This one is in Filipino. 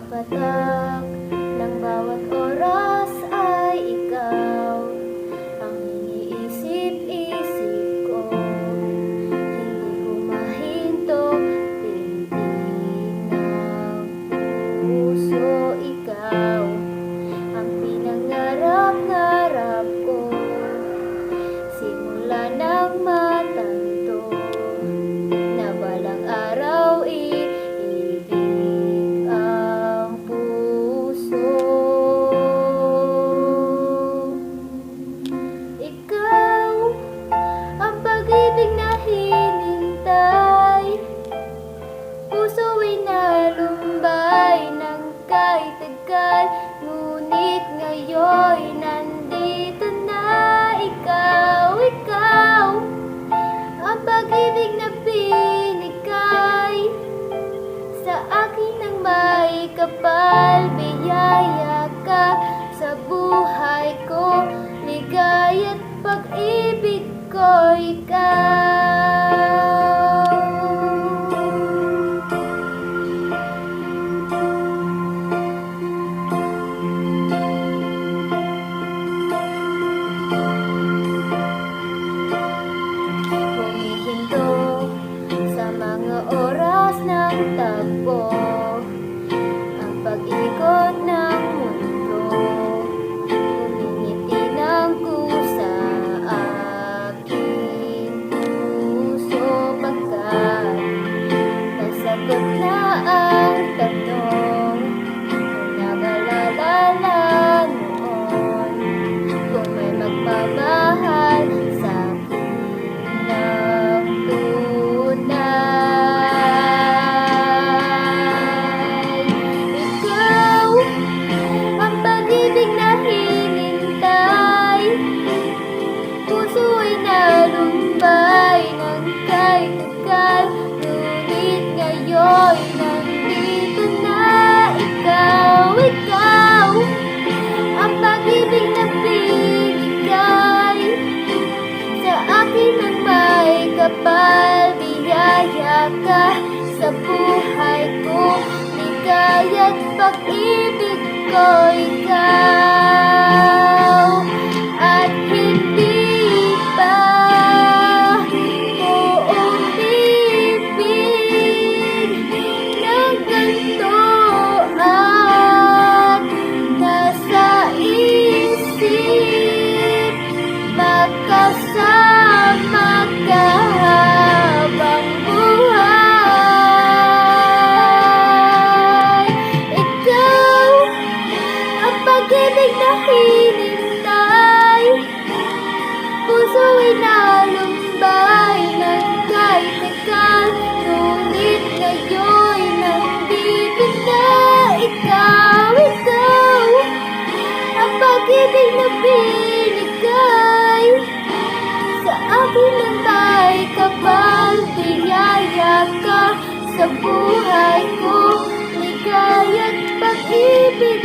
patak ng bawat oras ay ikaw ang iniisip-isip ko. Hindi ko mahinto, pinitig ng puso. Ikaw ang pinangarap-ngarap ko, simula ng matanto na balang araw iibig ang puso. Ikaw ang pag-ibig na hinintay, puso'y nalumbay ng kahit tagal, ngunit ngayon'y nandito na. Ikaw ang pag-ibig na binigay sa akin ng may kapal. Biyaya ka sa buhay ko, ligaya't pag-ibig ko. Ikaw humihinto sa mga oras ng tagpo, ang pag-ikot ng mundo, humingiti ng kusa aking puso, pagkat nasagot na ang tanong na nag-alala noon, kung may magmamahal sa akin ng tunay. Ikaw ang pag-ibig na hinintay, puso'y nalumbay ng kahit tagal, ngunit ngayon'y nandito na. Ikaw ang pag-ibig na binigay sa akin ng may kapal. Biyaya ka sa buhay ko, ligaya't pag-ibig ko. Ikaw at hindi pa ko umibig ng ganito, at nasa isip magkasama ka habang buhay. Ikaw ang pag-ibig na hinintay, puso'y nalumbay ng kahit tagal, ngunit ngayon'y nandito na. Ikaw ang pag-ibig na binigay sa akin ng may kapal. Biyaya ka sa buhay ko, ligaya't pag-ibig